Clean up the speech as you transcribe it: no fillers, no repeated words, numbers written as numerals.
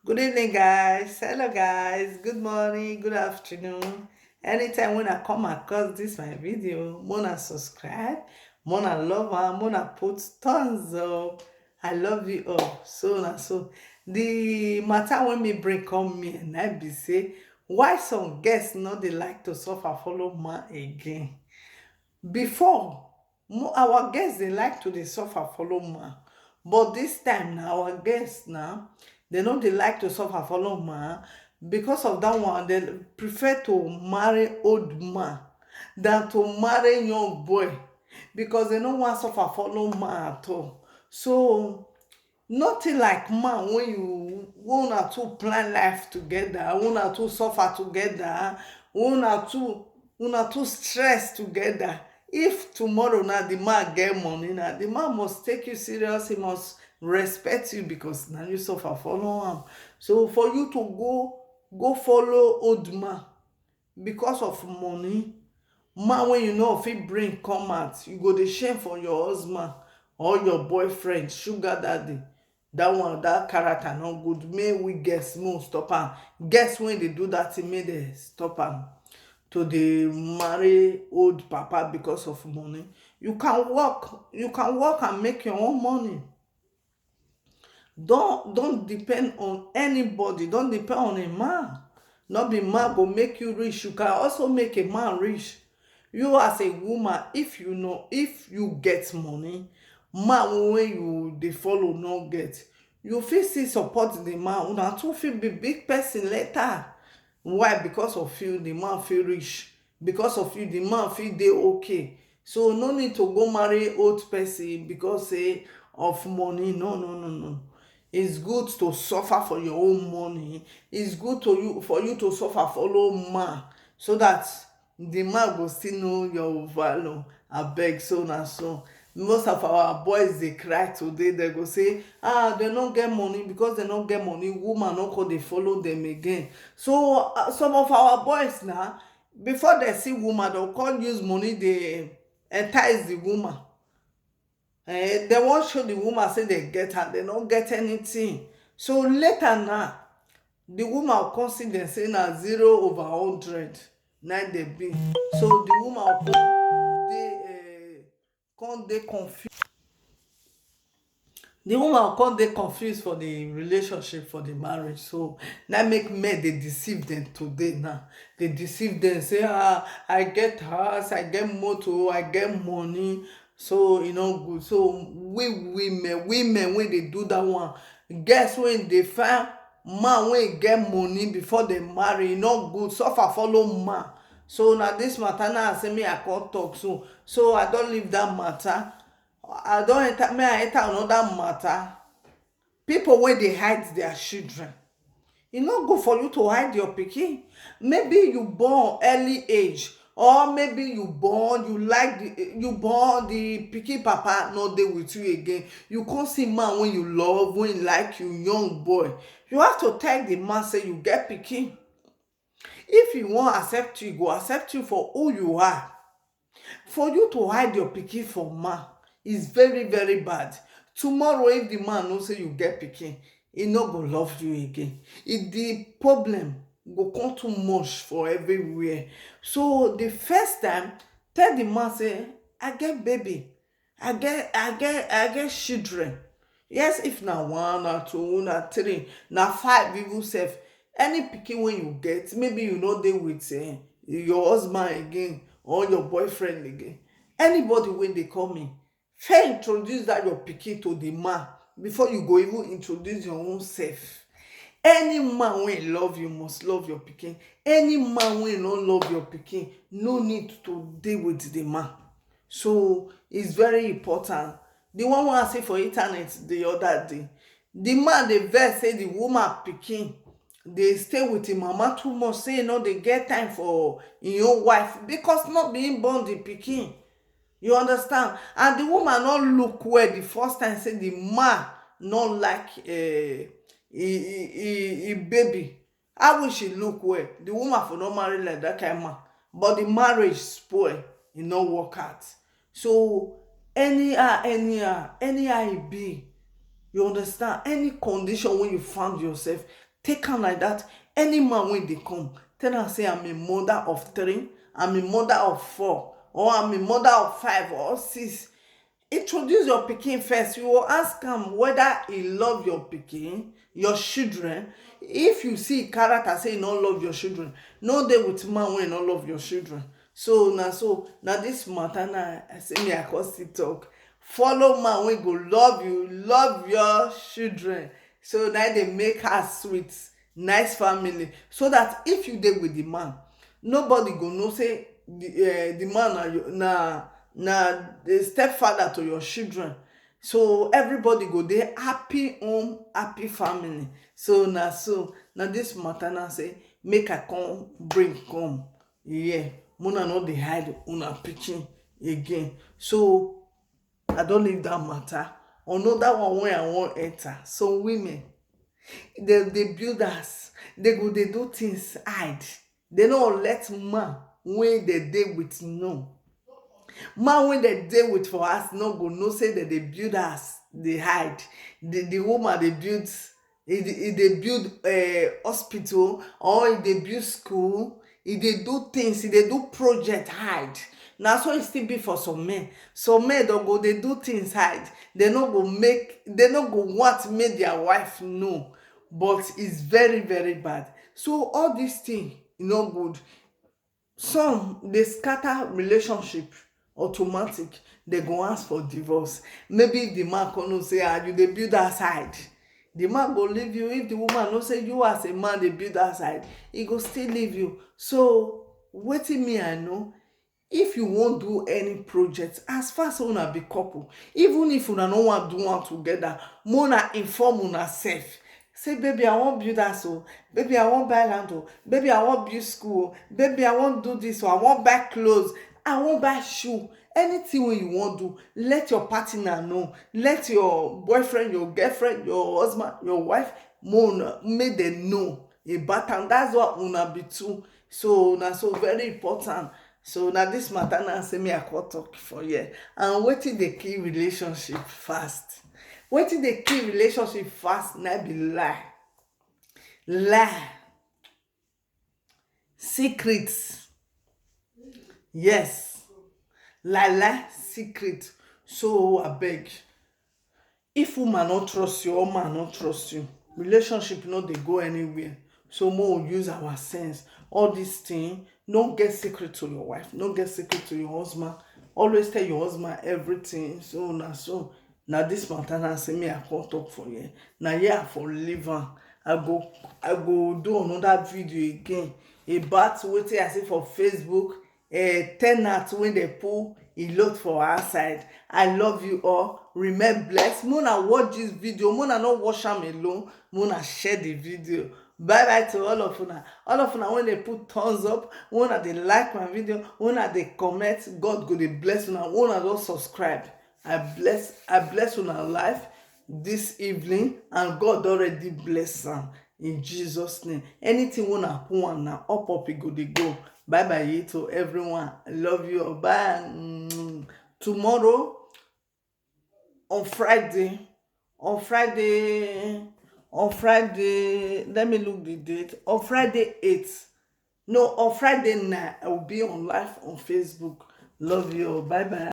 Good evening, guys. Hello, guys. Good morning, good afternoon. Anytime when I come across this my video, Mona subscribe, Mona love her, Mona put thumbs up. I love you all. So. The matter when me bring come me and I be say why some guests not they like to suffer follow man again. Before, our guests they like to dey suffer follow man, but this time now our guests now they no dey like to suffer follow man. Because of that one they prefer to marry old man than to marry young boy, because they no wan suffer follow man at all. So nothing like man when you una two plan life together, una two suffer together, una two stress together. If tomorrow na the man get money, na the man must take you serious, he must respect you because na you suffer follow am. So for you to go follow old man because of money, man wey you no fit bring come out, you go dey shame for your husband or your boyfriend sugar daddy. That one, that character no good. Make we guess mo stop am. Guess when they do that thing make dem stop am to dey marry old papa because of money. You can work and make your own money. Don't depend on anybody, don't depend on a man. Not be man go make you rich, you can also make a man rich. You as a woman, if you get money, man wey you dey follow no get, you fit still support the man, una two fit be big person later. Why? Because of you the man fit rich, because of you the man fit dey okay. So no need to go marry old person because say of money. No. It's good to suffer for your own money. It's good for you to suffer follow man, so that the man go still know your value. Abeg, so na so most of our boys dey cry today. They go say dem no get money, because dem no get money woman no come dey follow dem again. So some of our boys now, before dem see woman dem come use money dey entice the woman. Dem wan show the woman say dem get am, dem no get anything. So later now the woman go come see dem say na 0/100 na dem be. So the woman come dey confused. The woman go come dey confused for the relationship, for the marriage. So na make men dey deceive dem today. Now dey deceive dem say I get house, I get motor, I get money, so e no good. So we women wey dey do that one, guess when dey find man wey get money before dem marry, e no good. Suffer follow man. So na this matter now I say make I come talk. So I don leave that matter. I don enter, may I enter another matter. People wey dey hide their children, e no good for you to hide your pikin. Maybe you born early age, or maybe you born the pikin papa no dey with you again. You come see man wey you love, wey like you, young boy. You have to tell the man say you get pikin. If he wan accept you, he go accept you for who you are. For you to hide your pikin for man is very very bad. Tomorrow if the man know say you get pikin, he no go love you again. If the problem go come too much for everywhere. So the first time, tell the man say I get baby, I get children. Yes, if na one, na two, na three, na five even sef. Any pikin wey you get, maybe you no dey with your husband again or your boyfriend again, anybody wey dey come in, first introduce that your pikin to the man before you go even introduce your own self. Any man wey love you must love your pikin. Any man wey no love your pikin no need to dey with the man. So it's very important. The one wey I see for internet the other day, the man dey vex say the woman pikin dey stay with him mama too much, say e no dey get time for im own wife, because no be him born the pikin. You understand? And the woman no look well the first time, say the man no like baby. How will she look well? The woman for no marry like that kind man, but the marriage spoil, e no work out. So anyhow e be, you understand, any condition wey you found yourself, take am like that. Any man wey dey come, tell am say I'm a mother of 3, I'm a mother of 4, or I'm a mother of 5 or 6. Introduce your pikin first. You will ask am whether he love your pikin, your children. If you see character say you no love your children, no dey with man wey no love your children. So na this matter na I say me I come still talk. Follow man wey go love you, love your children. So na dey make her sweet, nice family, so that if you dey with the man, nobody go know say the man na the stepfather to your children. So everybody go dey happy home, happy family. So na this matter na say make I come bring come here. Una no dey hide una pikin again. So I don leave that matter. Another one wey I wan enter. Some women, dem dey build house, they go dey do things hide. They no let man wey dey dey with know. Man wey dem dey with for house no go know say dem dey build house dey hide. The woman dey build, e dey build hospital, or e dey build school, e dey do things, e dey do project hide. Na so e still be for some men. Some men dem go dey do things hide. They no go want make their wife know, but it's very very bad. So all these things e no good. Some dey scatter relationship automatic. They go ask for divorce. Maybe if the man come know say you dey build house hide, the man go leave you. If the woman know say you as a man dey build house hide, e go still leave you. So wetin me I know, if you wan do any project, as far as una be couple, even if una no wan do one together, una inform una sef. Say baby I wan build house o, baby I wan buy land o, baby I wan build school o, baby I wan do this o, I wan buy clothes, I wan buy shoe. Anything wey you wan do, let your partner know. Let your boyfriend, your girlfriend, your husband, your wife, make dem know about am. That's what una be two. So na so very important. So na this matter na say me I come talk for here. And wetin dey kill relationship fast? Wetin dey kill relationship fast na be lie, secrets. Yes, lie, secret. So abeg, if woman no trust you or man no trust you, relationship no dey go anywhere. So make we use our sense. All these things, no get secret to your wife, no get secret to your husband. Always tell your husband everything. So na this matter na say me I come talk for here. Na here I for leave am. I go do another video again about wetin I see for Facebook. Ten ant wey dey pull e load for outside. I love you all. Remain blessed. Una watch this video. Una no watch am alone. Una share the video. Bye bye to all of una. All of una when they put thumbs up, una dey like my video, una dey comment, God go dey bless una. Una don subscribe. I bless una life this evening, and God already bless am in Jesus name. Anything una put one na up e go dey go. Bye bye to everyone. I love you all. Bye. Tomorrow on Friday, let me look the date. On Friday 8th, no, on Friday 9, I will be on live on Facebook. Love you all. Bye bye.